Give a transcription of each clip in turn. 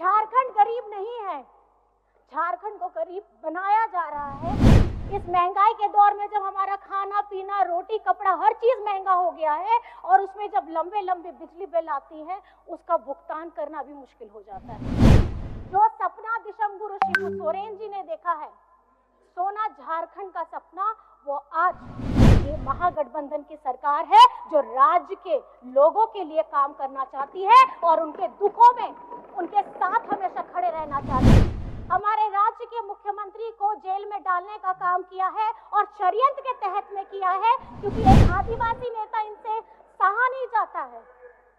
झारखंड गरीब नहीं है, झारखंड को गरीब बनाया जा रहा है। इस महंगाई के दौर में जब हमारा खाना पीना, रोटी कपड़ा हर चीज महंगा हो गया है और उसमें जब लंबे लंबे बिजली बिल आती है, उसका भुगतान करना भी मुश्किल हो जाता है। जो सपना दिशमगुरु शिबू सोरेन जी ने देखा है, सोना झारखंड का सपना, वो आज ये महागठबंधन की सरकार है जो राज्य के लोगों के लिए काम करना चाहती है और उनके दुखों में उनके साथ हमेशा खड़े रहना चाहती है। हमारे राज्य के मुख्यमंत्री को जेल में डालने का काम किया है और षड्यंत्र के तहत में किया है, क्योंकि एक आदिवासी नेता इनसे सहा नहीं जाता है।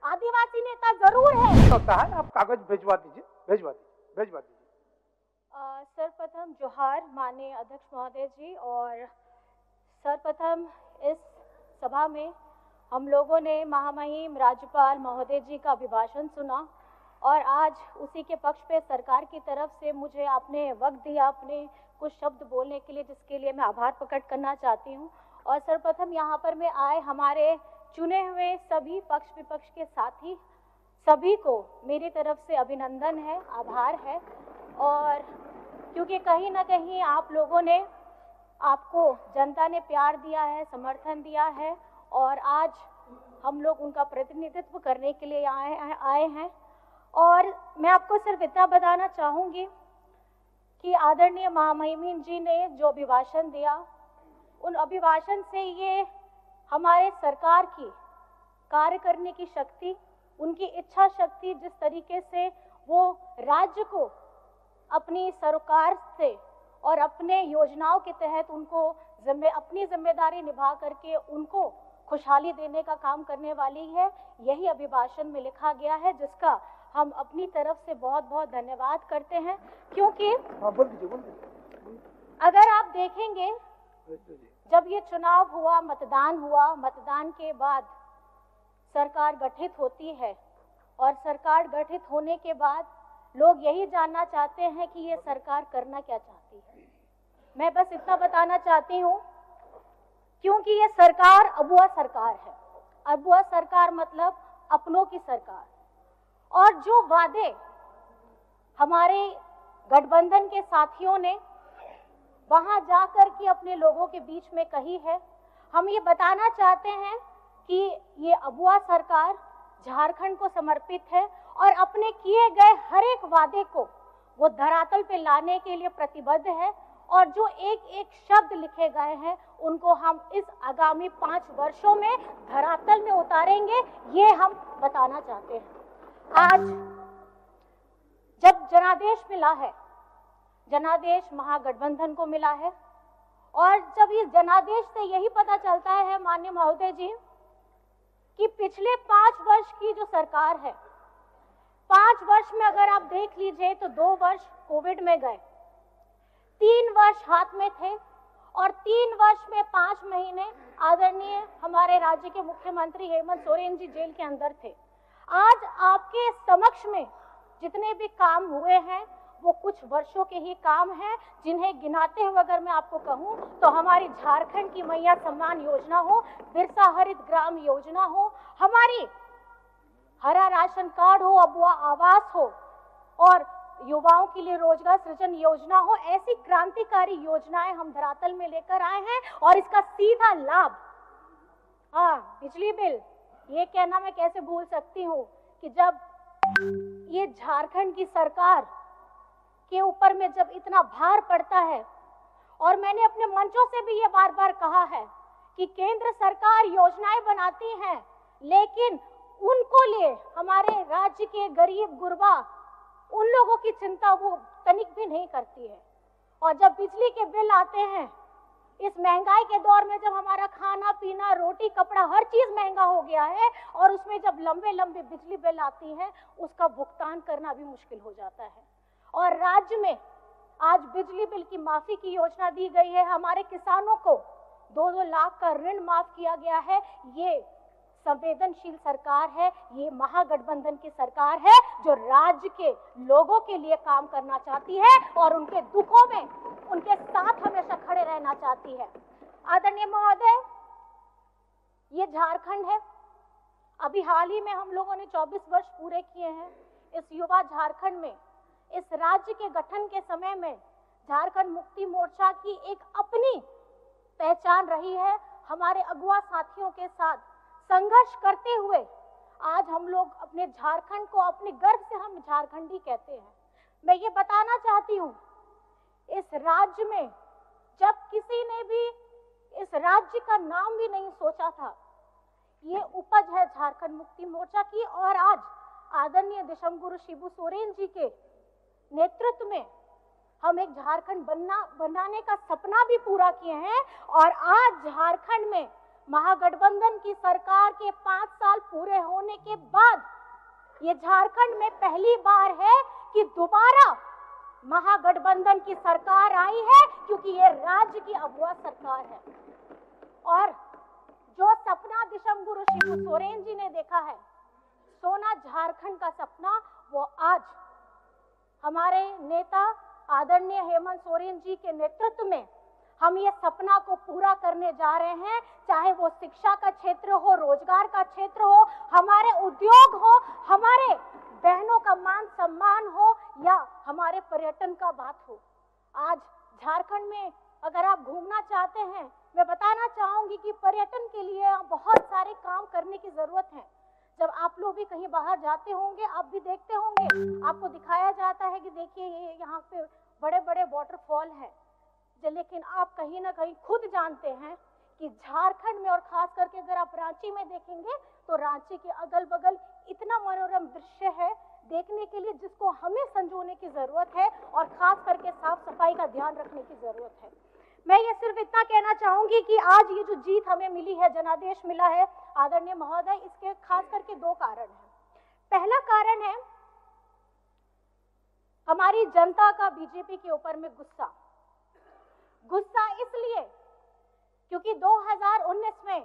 आदिवासी नेता जरूर है, होता है, आप कागज भिजवा दीजिए, भिजवा दीजिए। सर्वप्रथम जोहार माननीय अध्यक्ष महोदय जी। और सर्वप्रथम इस सभा में हम लोगों ने महामहिम राज्यपाल महोदय जी का अभिभाषण सुना और आज उसी के पक्ष पे सरकार की तरफ से मुझे आपने वक्त दिया अपने कुछ शब्द बोलने के लिए, जिसके लिए मैं आभार प्रकट करना चाहती हूँ। और सर्वप्रथम यहाँ पर मैं आए हमारे चुने हुए सभी पक्ष विपक्ष के साथी सभी को मेरी तरफ से अभिनंदन है, आभार है। और क्योंकि कहीं ना कहीं आप लोगों ने, आपको जनता ने प्यार दिया है, समर्थन दिया है और आज हम लोग उनका प्रतिनिधित्व करने के लिए आए हैं। और मैं आपको सिर्फ इतना बताना चाहूँगी कि आदरणीय महामहिम जी ने जो अभिभाषण दिया, उन अभिभाषण से ये हमारे सरकार की कार्य करने की शक्ति, उनकी इच्छा शक्ति, जिस तरीके से वो राज्य को अपनी सरकार से और अपने योजनाओं के तहत उनको अपनी जिम्मेदारी निभा करके उनको खुशहाली देने का काम करने वाली है, यही अभिभाषण में लिखा गया है, जिसका हम अपनी तरफ से बहुत बहुत धन्यवाद करते हैं। क्योंकि अगर आप देखेंगे, जब ये चुनाव हुआ, मतदान हुआ, मतदान के बाद सरकार गठित होती है और सरकार गठित होने के बाद लोग यही जानना चाहते हैं कि ये सरकार करना क्या चाहती है। मैं बस इतना बताना चाहती हूँ, क्योंकि ये सरकार अबुआ सरकार है। अबुआ सरकार मतलब अपनों की सरकार। और जो वादे हमारे गठबंधन के साथियों ने वहां जाकर के अपने लोगों के बीच में कही है, हम ये बताना चाहते हैं कि ये अबुआ सरकार झारखंड को समर्पित है और अपने किए गए हर एक वादे को वो धरातल पे लाने के लिए प्रतिबद्ध है। और जो एक एक शब्द लिखे गए हैं उनको हम इस आगामी 5 वर्षों में धरातल में उतारेंगे, ये हम बताना चाहते हैं। आज जब जनादेश मिला है, जनादेश महागठबंधन को मिला है, और जब इस जनादेश से यही पता चलता है माननीय महोदय जी कि पिछले 5 वर्ष की जो सरकार है, 5 वर्ष में अगर आप देख लीजिए तो 2 वर्ष कोविड में गए, 3 वर्ष हाथ में थे और 3 वर्ष में 5 महीने आदरणीय हमारे राज्य के मुख्यमंत्री हेमंत सोरेन जी जेल के अंदर थे। आज आपके समक्ष में जितने भी काम हुए हैं वो कुछ वर्षों के ही काम हैं, जिन्हें गिनाते हुए अगर मैं आपको कहूं तो हमारी झारखंड की मैया सम्मान योजना हो, बिरसा हरित ग्राम योजना हो, हमारी हरा राशन कार्ड हो, अबुआ आवास हो और युवाओं के लिए रोजगार सृजन योजना हो, ऐसी क्रांतिकारी योजनाएं हम धरातल में लेकर आए हैं। और इसका सीधा लाभ, बिजली बिल, ये कहना मैं कैसे भूल सकती हूँ कि जब ये झारखंड की सरकार के ऊपर में जब इतना भार पड़ता है, और मैंने अपने मंचों से भी ये बार बार कहा है कि केंद्र सरकार योजनाएं बनाती है, लेकिन उनको लिए हमारे राज्य के गरीब गुरबा, उन लोगों की चिंता वो तनिक भी नहीं करती है। और जब बिजली के बिल आते हैं, इस महंगाई के दौर में जब हमारा खाना पीना, रोटी कपड़ा हर चीज महंगा हो गया है और उसमें जब लंबे लंबे बिजली बिल आती है, उसका भुगतान करना भी मुश्किल हो जाता है। और राज्य में आज बिजली बिल की माफी की योजना दी गई है, हमारे किसानों को 2-2 लाख का ऋण माफ किया गया है। ये संवेदनशील सरकार है, ये महागठबंधन की सरकार है जो राज्य के लोगों के लिए काम करना चाहती है और उनके दुखों में उनके साथ हमेशा खड़े रहना चाहती है। आदरणीय महोदय, ये झारखंड है। अभी हाल ही में हम लोगों ने 24 वर्ष पूरे किए हैं। इस युवा झारखंड में इस राज्य के गठन के समय में झारखंड मुक्ति मोर्चा की एक अपनी पहचान रही है। हमारे अगुआ साथियों के साथ संघर्ष करते हुए आज हम लोग अपने झारखंड को अपने गर्व से हम झारखंडी कहते हैं। मैं ये बताना चाहती हूँ, इस राज्य में जब किसी ने भी इस राज्य का नाम भी नहीं सोचा था, ये उपज है झारखंड मुक्ति मोर्चा की। और आज आदरणीय दिशमगुरु शिबू सोरेन जी के नेतृत्व में हम एक झारखंड बनाने का सपना भी पूरा किए हैं। और आज झारखंड में महागठबंधन की सरकार के 5 साल पूरे होने के बाद ये झारखंड में पहली बार है कि दोबारा महागठबंधन की सरकार आई है, क्योंकि ये राज्य की अगुआ सरकार है। और जो सपना दिशमगुरु शिबू सोरेन जी ने देखा है, सोना झारखंड का सपना, वो आज हमारे नेता आदरणीय हेमंत सोरेन जी के नेतृत्व में हम ये सपना को पूरा करने जा रहे हैं। चाहे वो शिक्षा का क्षेत्र हो, रोजगार का क्षेत्र हो, हमारे उद्योग हो, हमारे बहनों का मान सम्मान हो, या हमारे पर्यटन का बात हो। आज झारखंड में अगर आप घूमना चाहते हैं, मैं बताना चाहूंगी कि पर्यटन के लिए बहुत सारे काम करने की जरूरत है। जब आप लोग भी कहीं बाहर जाते होंगे, आप भी देखते होंगे, आपको दिखाया जाता है कि देखिए ये यहाँ पे बड़े बड़े वाटरफॉल हैं। लेकिन आप कहीं ना कहीं खुद जानते हैं कि झारखंड में, और खास करके अगर आप रांची में देखेंगे, तो रांची के अगल बगल इतना मनोरम दृश्य है देखने के लिए, जिसको हमें संजोने की जरूरत है और खास करके साफ सफाई का ध्यान रखने की जरूरत है। मैं ये सिर्फ इतना कहना चाहूंगी कि आज ये जो जीत हमें मिली है, जनादेश मिला है आदरणीय महोदय, इसके खास करके 2 कारण हैं। पहला कारण है हमारी जनता का बीजेपी के ऊपर में गुस्सा इसलिए क्योंकि 2019 में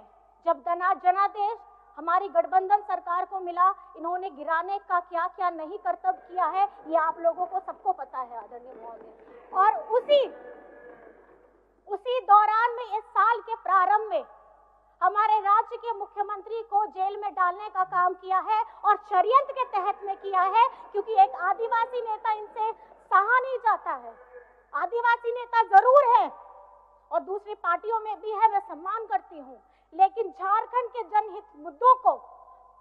जब जनादेश हमारी गठबंधन सरकार को मिला, इन्होंने गिराने का क्या क्या नहीं कर्तव्य किया है, ये आप लोगों को सबको पता है आदरणीय महोदय। और उसी दौरान में इस साल के प्रारंभ में हमारे राज्य के मुख्यमंत्री को जेल में डालने का काम किया है, और षड्यंत्र के तहत में किया है, क्योंकि एक आदिवासी नेता इनसे सहा नहीं जाता है। आदिवासी नेता जरूर है और दूसरी पार्टियों में भी है, मैं सम्मान करती हूँ, लेकिन झारखंड के जनहित मुद्दों को,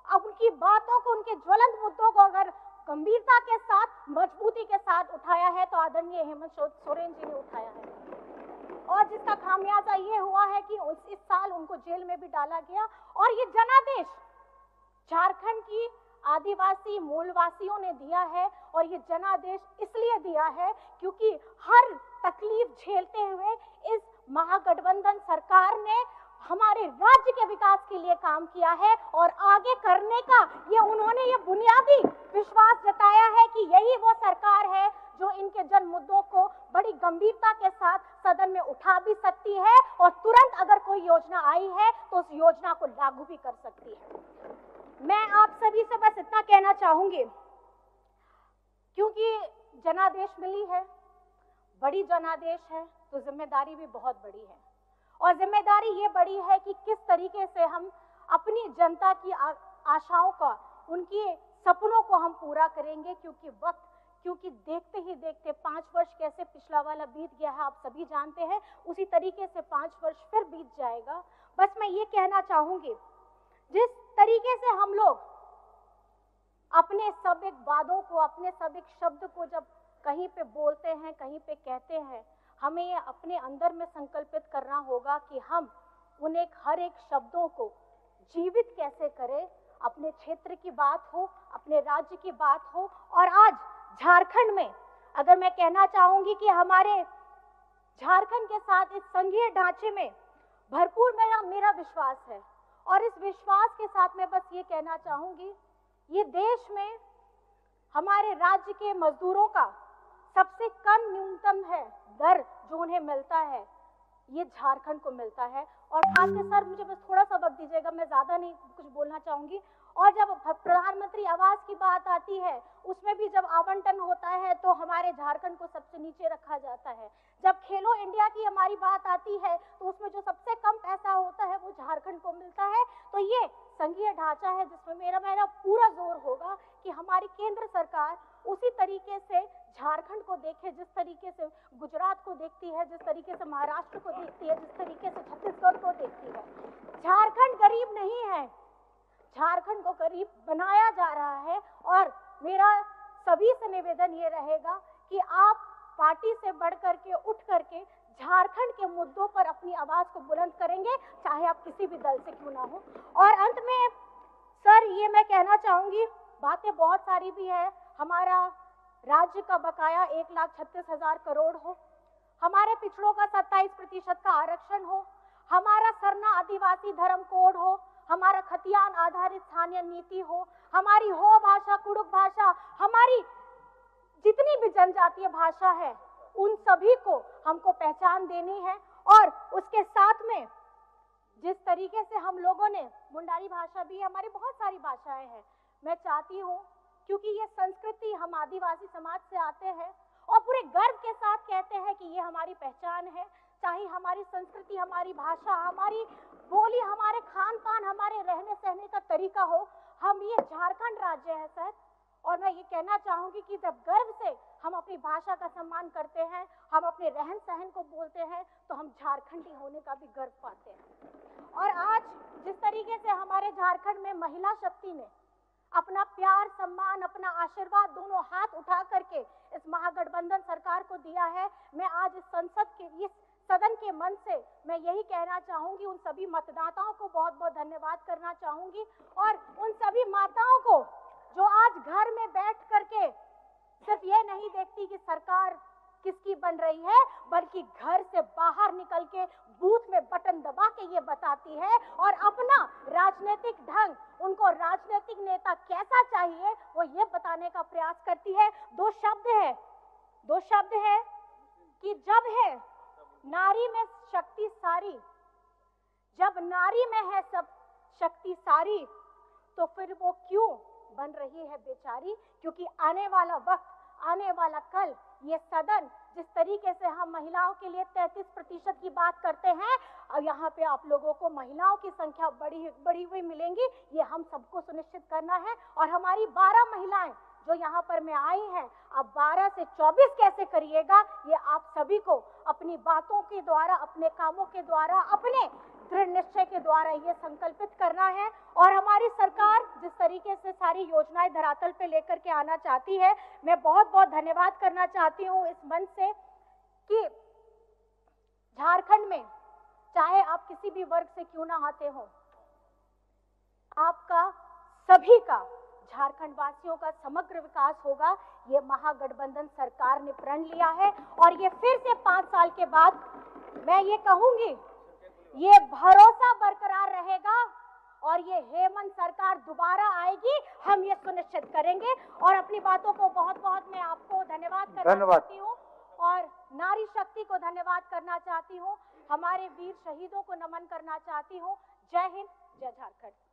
अब उनकी बातों को, उनके ज्वलंत मुद्दों को अगर गंभीरता के साथ, मजबूती के साथ उठाया है, तो आदरणीय हेमंत सोरेन जी ने उठाया है। और जिसका खामियाजा ये हुआ है कि इस साल उनको जेल में भी डाला गया। और ये जनादेश झारखंड की आदिवासी मूलवासियों ने दिया है, और ये जनादेश इसलिए दिया है क्योंकि हर तकलीफ झेलते हुए इस महागठबंधन सरकार ने हमारे राज्य के विकास के लिए काम किया है, और आगे करने का उन्होंने ये बुनियादी विश्वास जताया है कि यही वो सरकार है जो इनके जन मुद्दों को बड़ी गंभीरता के साथ सदन में उठा भी सकती है, और तुरंत अगर कोई योजना आई है तो उस योजना को लागू भी कर सकती है। मैं आप सभी से बस इतना कहना चाहूंगी, क्योंकि जनादेश मिली है, बड़ी जनादेश है, तो जिम्मेदारी भी बहुत बड़ी है। और जिम्मेदारी ये बड़ी है कि किस तरीके से हम अपनी जनता की आशाओं का, उनके सपनों को हम पूरा करेंगे, क्योंकि देखते ही देखते 5 वर्ष कैसे पिछला वाला बीत गया है, आप सभी जानते हैं, उसी तरीके से 5 वर्ष फिर बीत जाएगा। बस मैं ये कहना चाहूंगी, जिस तरीके से हम लोग अपने सब एक वादों को, अपने सब एक शब्द को जब कहीं पे बोलते हैं, कहीं पे कहते हैं, हमें ये अपने अंदर में संकल्पित करना होगा कि हम उन हर एक शब्दों को जीवित कैसे करें। अपने क्षेत्र की बात हो, अपने राज्य की बात हो। और आज झारखंड में अगर मैं कहना चाहूंगी कि हमारे झारखंड के साथ इस संघीय ढांचे में भरपूर मेरा विश्वास है, और इस विश्वास के साथ मैं बस ये कहना चाहूंगी, ये देश में हमारे राज्य के मजदूरों का सबसे कम न्यूनतम है दर जो उन्हें मिलता है, ये झारखंड को मिलता है। और खासकर सर मुझे बस थोड़ा सा वक्त दीजिएगा, मैं ज्यादा नहीं कुछ बोलना चाहूंगी। और जब प्रधानमंत्री आवास की बात आती है, उसमें भी जब आवंटन होता होता है तो हमारे झारखंड को सबसे नीचे रखा जाता है। जब खेलो इंडिया की हमारी बात आती है तो उसमें जो सबसे कम पैसा होता है वो झारखंड को मिलता है। तो ये संघीय ढांचा है जिसमें मेरा पूरा जोर होगा कि हमारी केंद्र सरकार उसी तरीके से झारखंड को देखे जिस तरीके से गुजरात को देखती है, जिस तरीके से महाराष्ट्र को देखती है, जिस तरीके से छत्तीसगढ़ को देखती है। झारखंड गरीब नहीं है, झारखंड को गरीब बनाया जा रहा है। और मेरा सभी से निवेदन ये रहेगा कि आप पार्टी से बढ़ करके उठ करके झारखंड के मुद्दों पर अपनी आवाज को बुलंद करेंगे, चाहे आप किसी भी दल से क्यों ना हो। और अंत में सर ये मैं कहना चाहूंगी, बातें बहुत सारी भी है। हमारा राज्य का बकाया 1,36,000 करोड़ हो, हमारे पिछड़ों का 27% का आरक्षण हो, हमारा सरना आदिवासी धर्म कोड हो, हमारा खतियान आधारित स्थानीय नीति हो, हमारी हो भाषा कुड़ुक भाषा, हमारी जितनी भी जनजातीय भाषा है उन सभी को हमको पहचान देनी है। और उसके साथ में जिस तरीके से हम लोगों ने मुंडारी भाषा भी, हमारी बहुत सारी भाषाएं हैं, मैं चाहती हूँ क्योंकि ये संस्कृति हम आदिवासी समाज से आते हैं और पूरे गर्व के साथ कहते हैं कि ये हमारी पहचान है। चाहे हमारी संस्कृति, हमारी भाषा, हमारी बोली, हमारे खान पान, हमारे रहने सहने का तरीका हो, हम ये झारखंड राज्य है सर। और मैं ये कहना चाहूंगी कि जब गर्व से हम अपनी भाषा का सम्मान करते हैं, हम अपने रहन सहन को बोलते हैं, तो हम झारखंडी होने का भी गर्व पाते हैं। और आज जिस तरीके से हमारे झारखंड में महिला शक्ति ने अपना प्यार, सम्मान, अपना आशीर्वाद दोनों हाथ उठा करके इस महागठबंधन सरकार को दिया है, मैं आज इस सदन के मन से मैं यही कहना चाहूंगी, उन सभी मतदाताओं को बहुत बहुत धन्यवाद करना चाहूंगी। और उन सभी माताओं को जो आज घर में बैठ करके सिर्फ ये नहीं देखती कि सरकार किसकी बन रही है, बल्कि घर से बाहर निकल के बूथ में बटन दबा के ये बताती है और अपना राजनीतिक ढंग, उनको राजनीतिक नेता कैसा चाहिए वो ये बताने का प्रयास करती है। दो शब्द है कि जब है नारी में शक्ति सारी, जब नारी में है सब शक्ति सारी, तो फिर वो क्यों बन रही है बेचारी। क्योंकि आने वाला वक्त, आने वाला कल, ये सदन जिस तरीके से हम महिलाओं के लिए 33% की बात करते हैं, और यहाँ पे आप लोगों को महिलाओं की संख्या बढ़ी हुई मिलेंगी, ये हम सबको सुनिश्चित करना है। और हमारी 12 महिलाएं जो यहाँ पर में आई हैं, अब 12 से 24 कैसे करिएगा, ये आप सभी को अपनी बातों के द्वारा, अपने कामों के द्वारा, अपने दृढ़ निश्चय के द्वारा ये संकल्पित करना है। और हमारी सरकार जिस तरीके से सारी योजनाएं धरातल पे लेकर के आना चाहती है, मैं बहुत बहुत धन्यवाद करना चाहती हूँ इस मंच से कि झारखंड में चाहे आप किसी भी वर्ग से क्यों ना आते हो, आपका सभी का, झारखंड वासियों का समग्र विकास होगा। ये महागठबंधन सरकार ने प्रण लिया है और ये फिर से 5 साल के बाद मैं ये कहूंगी, ये भरोसा बरकरार रहेगा और ये हेमंत सरकार दोबारा आएगी, हम ये सुनिश्चित करेंगे। और अपनी बातों को बहुत बहुत मैं आपको धन्यवाद करना चाहती हूँ और नारी शक्ति को धन्यवाद करना चाहती हूँ, हमारे वीर शहीदों को नमन करना चाहती हूँ। जय हिंद, जय झारखंड।